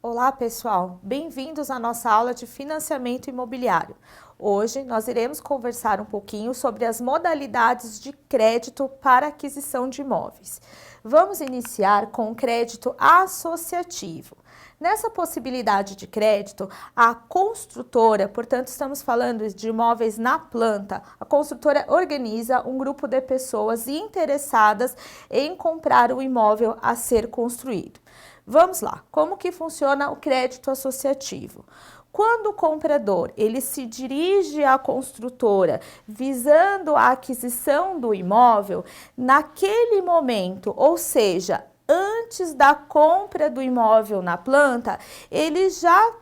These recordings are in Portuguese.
Olá, pessoal! Bem-vindos à nossa aula de financiamento imobiliário. Hoje nós iremos conversar um pouquinho sobre as modalidades de crédito para aquisição de imóveis. Vamos iniciar com o crédito associativo. Nessa possibilidade de crédito, a construtora, portanto estamos falando de imóveis na planta, a construtora organiza um grupo de pessoas interessadas em comprar o imóvel a ser construído. Vamos lá, como que funciona o crédito associativo? Quando o comprador ele se dirige à construtora visando a aquisição do imóvel, naquele momento, ou seja, antes da compra do imóvel na planta, ele já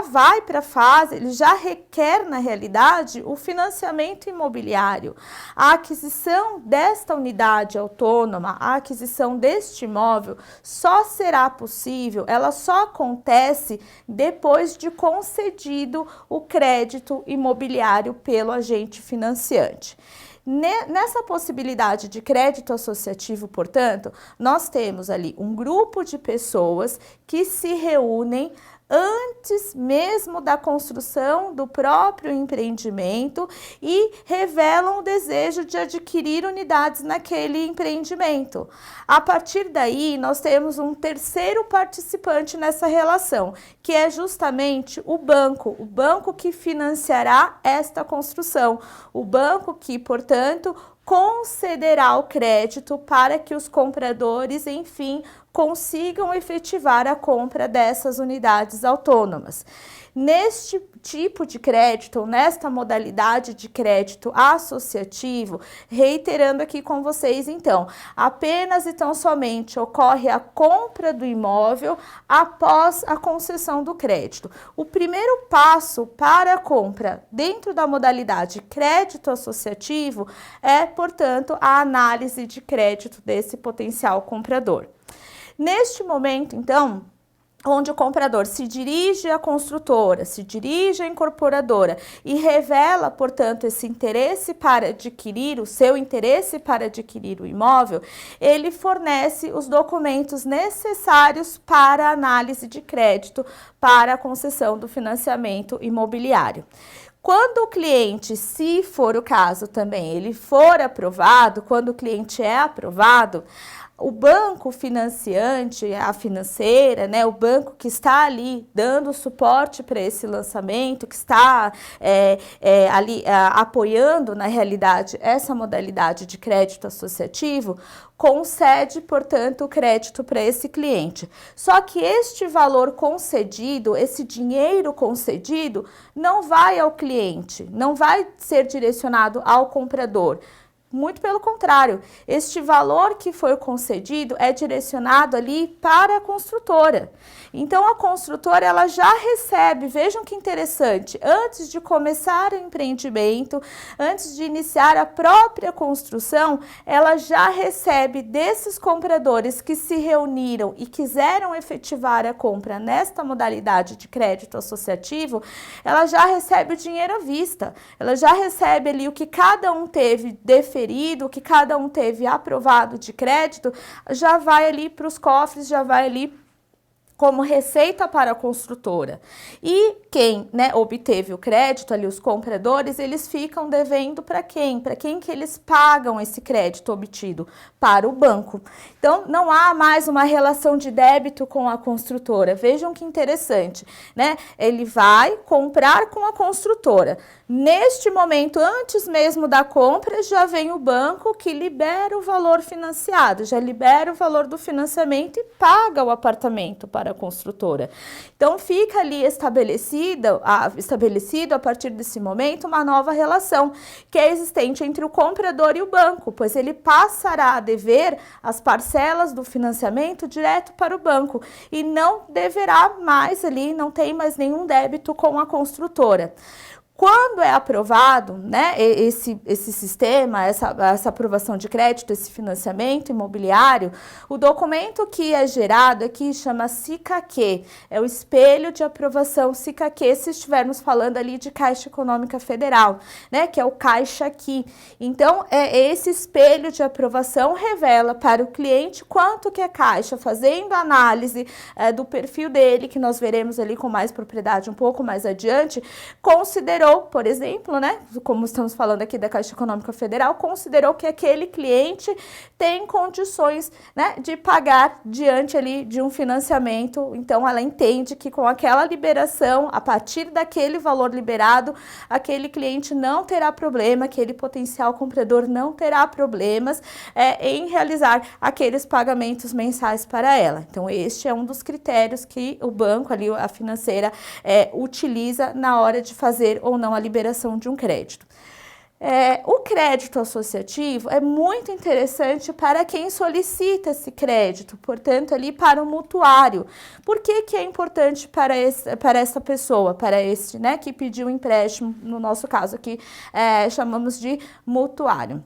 vai para a fase, ele já requer, na realidade, o financiamento imobiliário. A aquisição desta unidade autônoma, a aquisição deste imóvel, só será possível, ela só acontece depois de concedido o crédito imobiliário pelo agente financiante. Nessa possibilidade de crédito associativo, portanto, nós temos ali um grupo de pessoas que se reúnem antes mesmo da construção do próprio empreendimento e revelam o desejo de adquirir unidades naquele empreendimento. A partir daí, nós temos um terceiro participante nessa relação, que é justamente o banco que financiará esta construção, o banco que, portanto, concederá o crédito para que os compradores, enfim, consigam efetivar a compra dessas unidades autônomas. Neste tipo de crédito, nesta modalidade de crédito associativo, reiterando aqui com vocês então, apenas e tão somente ocorre a compra do imóvel após a concessão do crédito. O primeiro passo para a compra dentro da modalidade crédito associativo é, portanto, a análise de crédito desse potencial comprador. Neste momento, então, onde o comprador se dirige à construtora, se dirige à incorporadora e revela, portanto, esse interesse para adquirir, o seu interesse para adquirir o imóvel, ele fornece os documentos necessários para a análise de crédito para a concessão do financiamento imobiliário. Quando o cliente, se for o caso também, ele for aprovado, quando o cliente é aprovado, o banco financiante, a financeira, né, o banco que está ali dando suporte para esse lançamento, que está ali apoiando, na realidade, essa modalidade de crédito associativo, concede, portanto, o crédito para esse cliente. Só que este valor concedido, esse dinheiro concedido, não vai ao cliente, não vai ser direcionado ao comprador. Muito pelo contrário, este valor que foi concedido é direcionado ali para a construtora. Então, a construtora ela já recebe, vejam que interessante, antes de começar o empreendimento, antes de iniciar a própria construção, ela já recebe desses compradores que se reuniram e quiseram efetivar a compra nesta modalidade de crédito associativo, ela já recebe o dinheiro à vista, ela já recebe ali o que cada um teve deferido, o que cada um teve aprovado de crédito, já vai ali para os cofres, já vai ali como receita para a construtora. E quem, né, obteve o crédito, ali os compradores, eles ficam devendo para quem? Para quem que eles pagam esse crédito obtido? Para o banco. Então, não há mais uma relação de débito com a construtora. Vejam que interessante, né? Ele vai comprar com a construtora. Neste momento, antes mesmo da compra, já vem o banco que libera o valor financiado, já libera o valor do financiamento e paga o apartamento para a construtora. Então, fica ali estabelecido a partir desse momento uma nova relação que é existente entre o comprador e o banco, pois ele passará a dever as parcelas do financiamento direto para o banco e não deverá mais ali, não tem mais nenhum débito com a construtora. Quando é aprovado, né, esse sistema, essa aprovação de crédito, esse financiamento imobiliário, o documento que é gerado aqui chama SICAQ, é o espelho de aprovação SICAQ, se estivermos falando ali de Caixa Econômica Federal, né, que é o Caixa aqui. Então, esse espelho de aprovação revela para o cliente quanto que a Caixa, fazendo análise do perfil dele, que nós veremos ali com mais propriedade um pouco mais adiante, considerou, por exemplo, né, como estamos falando aqui da Caixa Econômica Federal, considerou que aquele cliente tem condições, né, de pagar diante ali de um financiamento. Então, ela entende que com aquela liberação, a partir daquele valor liberado, aquele cliente não terá problema, aquele potencial comprador não terá problemas em realizar aqueles pagamentos mensais para ela. Então, este é um dos critérios que o banco ali, a financeira, utiliza na hora de fazer ou não a liberação de um crédito. O crédito associativo é muito interessante para quem solicita esse crédito, portanto, ali para o mutuário. Por que que é importante para essa pessoa, para este, né, que pediu o empréstimo, no nosso caso aqui, chamamos de mutuário?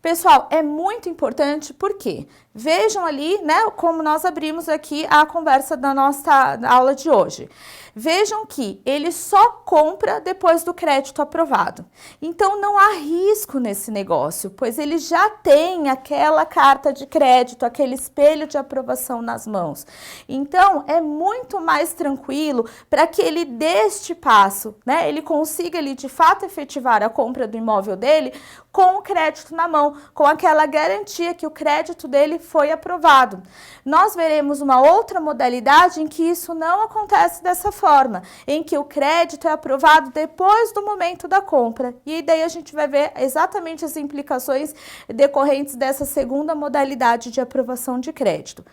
Pessoal, é muito importante porque vejam ali, né, como nós abrimos aqui a conversa da nossa aula de hoje. Vejam que ele só compra depois do crédito aprovado. Então, não há risco nesse negócio, pois ele já tem aquela carta de crédito, aquele espelho de aprovação nas mãos. Então, é muito mais tranquilo para que ele dê este passo, né? Ele consiga ali, de fato, efetivar a compra do imóvel dele com o crédito na mão, com aquela garantia que o crédito dele foi aprovado. Nós veremos uma outra modalidade em que isso não acontece dessa forma, em que o crédito é aprovado depois do momento da compra. E daí a gente vai ver exatamente as implicações decorrentes dessa segunda modalidade de aprovação de crédito.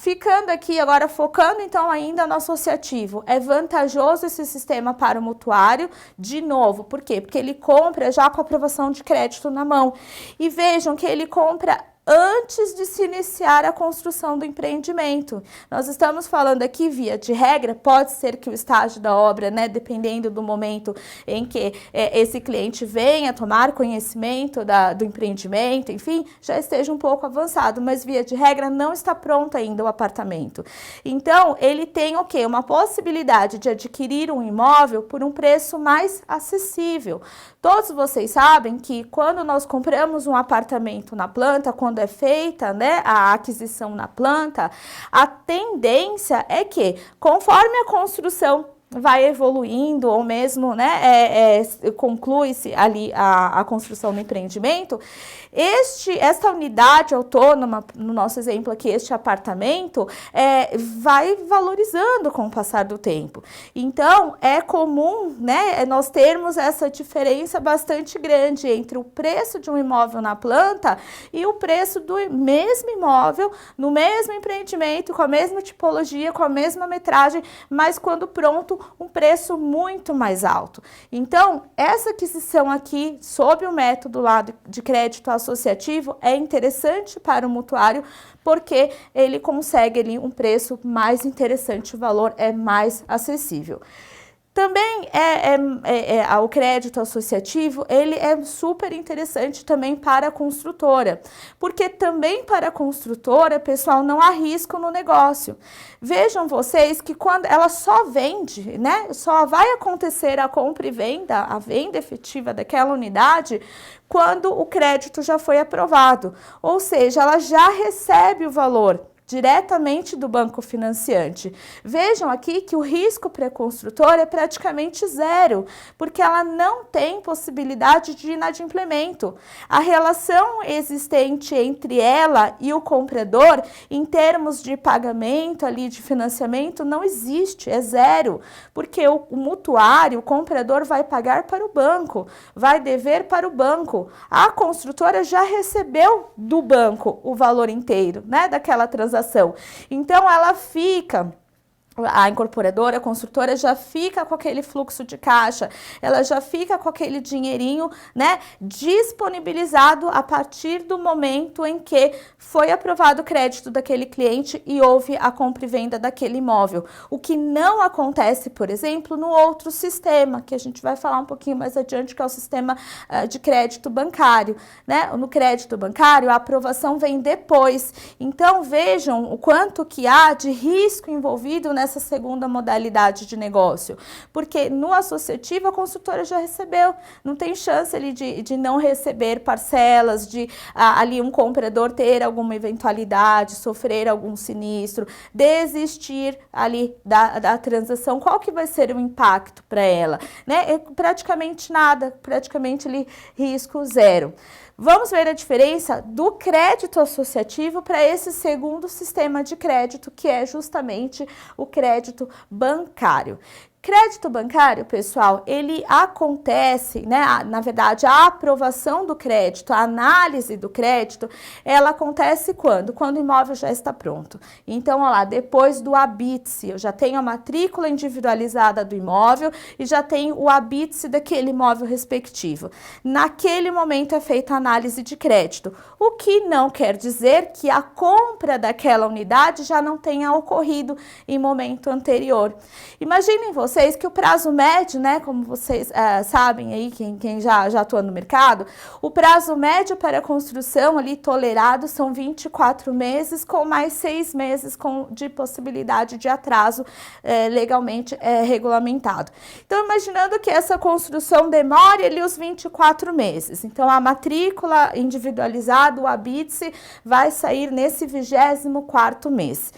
Ficando aqui agora, focando então ainda no associativo, é vantajoso esse sistema para o mutuário, de novo, por quê? Porque ele compra já com a aprovação de crédito na mão. E vejam que ele compra antes de se iniciar a construção do empreendimento. Nós estamos falando aqui, via de regra, pode ser que o estágio da obra, né, dependendo do momento em que esse cliente venha tomar conhecimento do empreendimento, enfim, já esteja um pouco avançado, mas via de regra não está pronto ainda o apartamento. Então, ele tem o quê? Uma possibilidade de adquirir um imóvel por um preço mais acessível. Todos vocês sabem que quando nós compramos um apartamento na planta, quando é feita, né, a aquisição na planta, a tendência é que, conforme a construção vai evoluindo, ou mesmo, né, conclui-se ali a construção do empreendimento, esta unidade autônoma, no nosso exemplo aqui, este apartamento, vai valorizando com o passar do tempo. Então, é comum, né, nós termos essa diferença bastante grande entre o preço de um imóvel na planta e o preço do mesmo imóvel, no mesmo empreendimento, com a mesma tipologia, com a mesma metragem, mas quando pronto, um preço muito mais alto. Então, essa aquisição aqui, sob o método lá de crédito associativo, é interessante para o mutuário, porque ele consegue ali um preço mais interessante, o valor é mais acessível. Também o crédito associativo, ele é super interessante também para a construtora, porque também para a construtora, pessoal, não há risco no negócio. Vejam vocês que quando ela só vende, né, só vai acontecer a compra e venda, a venda efetiva daquela unidade, quando o crédito já foi aprovado, ou seja, ela já recebe o valor diretamente do banco financiante. Vejam aqui que o risco para a construtora é praticamente zero, porque ela não tem possibilidade de inadimplemento. A relação existente entre ela e o comprador, em termos de pagamento ali, de financiamento, não existe, é zero, porque o mutuário, o comprador vai pagar para o banco, vai dever para o banco. A construtora já recebeu do banco o valor inteiro, né, daquela transação. Então, ela fica a incorporadora, a construtora já fica com aquele fluxo de caixa, ela já fica com aquele dinheirinho, né, disponibilizado a partir do momento em que foi aprovado o crédito daquele cliente e houve a compra e venda daquele imóvel. O que não acontece, por exemplo, no outro sistema, que a gente vai falar um pouquinho mais adiante, que é o sistema de crédito bancário, né? No crédito bancário, a aprovação vem depois. Então, vejam o quanto que há de risco envolvido nessa segunda modalidade de negócio, porque no associativo a construtora já recebeu, não tem chance ali de não receber parcelas, de ali um comprador ter alguma eventualidade, sofrer algum sinistro, desistir ali da transação. Qual que vai ser o impacto para ela? Né? Praticamente nada, praticamente ali risco zero. Vamos ver a diferença do crédito associativo para esse segundo sistema de crédito, que é justamente o crédito bancário. Crédito bancário, pessoal, ele acontece, né? Na verdade, a aprovação do crédito, a análise do crédito, ela acontece quando? Quando o imóvel já está pronto. Então, olha lá, depois do habite-se, eu já tenho a matrícula individualizada do imóvel e já tenho o habite-se daquele imóvel respectivo. Naquele momento é feita a análise de crédito, o que não quer dizer que a compra daquela unidade já não tenha ocorrido em momento anterior. Imaginem vocês que o prazo médio, né, como vocês sabem aí, quem já atua no mercado, o prazo médio para a construção ali tolerado são 24 meses, com mais 6 meses de possibilidade de atraso legalmente regulamentado. Então, imaginando que essa construção demore ali os 24 meses. Então, a matrícula individualizada, o habite-se, vai sair nesse 24º mês.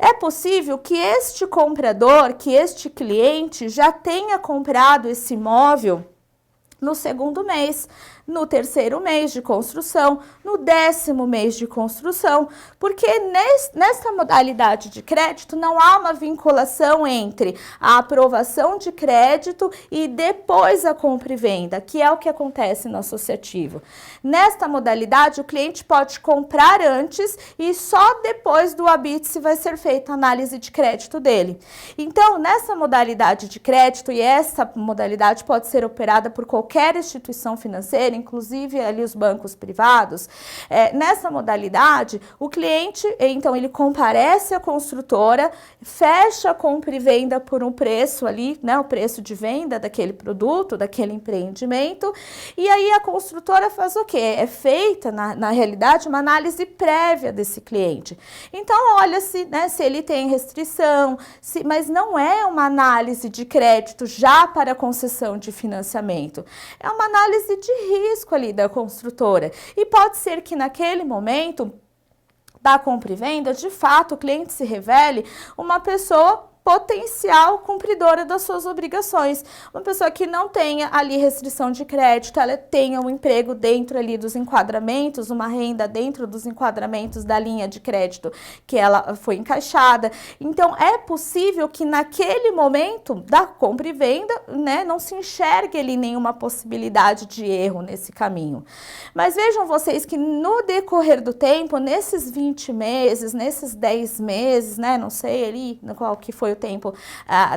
É possível que este comprador, que este cliente já tenha comprado esse imóvel no segundo mês, no terceiro mês de construção, no 10º mês de construção, porque nessa modalidade de crédito não há uma vinculação entre a aprovação de crédito e depois a compra e venda, que é o que acontece no associativo. Nesta modalidade, o cliente pode comprar antes e só depois do habite-se vai ser feita a análise de crédito dele. Então, nessa modalidade de crédito, e essa modalidade pode ser operada por qualquer instituição financeira, inclusive ali os bancos privados, nessa modalidade, o cliente, então, ele comparece à construtora, fecha a compra e venda por um preço ali, né, o preço de venda daquele produto, daquele empreendimento, e aí a construtora faz o quê? É feita, na realidade, uma análise prévia desse cliente. Então, olha-se, né, se ele tem restrição, mas não é uma análise de crédito já para concessão de financiamento. É uma análise de risco ali da construtora. E pode ser que naquele momento da compra e venda, de fato, o cliente se revele uma pessoa potencial cumpridora das suas obrigações. Uma pessoa que não tenha ali restrição de crédito, ela tenha um emprego dentro ali dos enquadramentos, uma renda dentro dos enquadramentos da linha de crédito que ela foi encaixada. Então, é possível que naquele momento da compra e venda, né, não se enxergue ali nenhuma possibilidade de erro nesse caminho. Mas vejam vocês que no decorrer do tempo, nesses 20 meses, nesses 10 meses, né, não sei ali qual que foi o tempo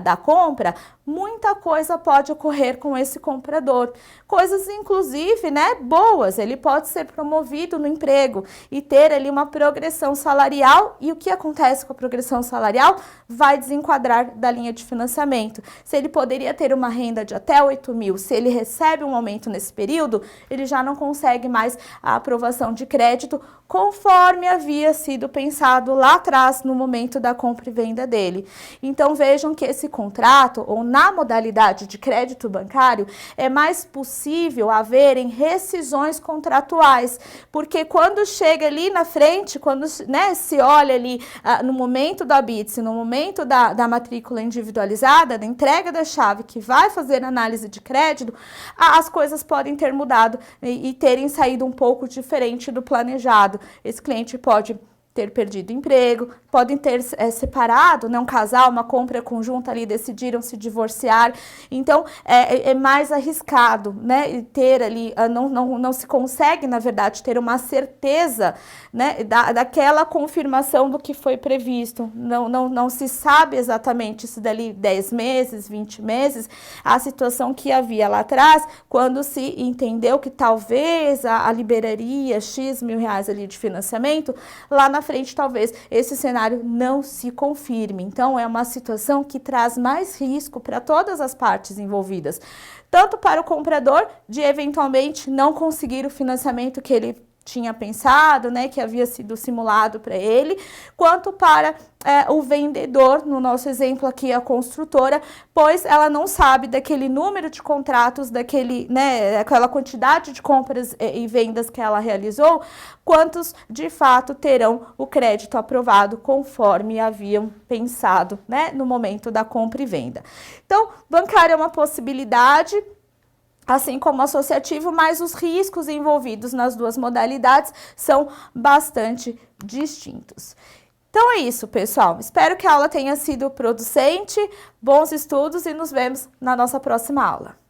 da compra, muita coisa pode ocorrer com esse comprador. Coisas, inclusive, né, boas. Ele pode ser promovido no emprego e ter ali uma progressão salarial. E o que acontece com a progressão salarial? Vai desenquadrar da linha de financiamento. Se ele poderia ter uma renda de até 8 mil, se ele recebe um aumento nesse período, ele já não consegue mais a aprovação de crédito conforme havia sido pensado lá atrás, no momento da compra e venda dele. Então, vejam que esse contrato, ou na modalidade de crédito bancário, é mais possível haverem rescisões contratuais, porque quando chega ali na frente, quando, né, se olha ali no momento do habite-se, no momento da matrícula individualizada, da entrega da chave que vai fazer análise de crédito, as coisas podem ter mudado e terem saído um pouco diferente do planejado. Esse cliente pode ter perdido o emprego, podem ter separado, né, um casal, uma compra conjunta ali, decidiram se divorciar. Então, é mais arriscado, né, ter ali, não se consegue, na verdade, ter uma certeza, né, daquela confirmação do que foi previsto. Não se sabe exatamente se dali 10 meses, 20 meses, a situação que havia lá atrás, quando se entendeu que talvez a liberaria X mil reais ali de financiamento, lá na frente talvez esse cenário não se confirme. Então é uma situação que traz mais risco para todas as partes envolvidas, tanto para o comprador de eventualmente não conseguir o financiamento que ele tinha pensado, né, que havia sido simulado para ele, quanto para o vendedor, no nosso exemplo aqui, a construtora, pois ela não sabe daquele número de contratos, aquela quantidade de compras e vendas que ela realizou, quantos de fato terão o crédito aprovado conforme haviam pensado, né, no momento da compra e venda. Então, bancário é uma possibilidade, assim como associativo, mas os riscos envolvidos nas duas modalidades são bastante distintos. Então é isso, pessoal. Espero que a aula tenha sido producente, bons estudos e nos vemos na nossa próxima aula.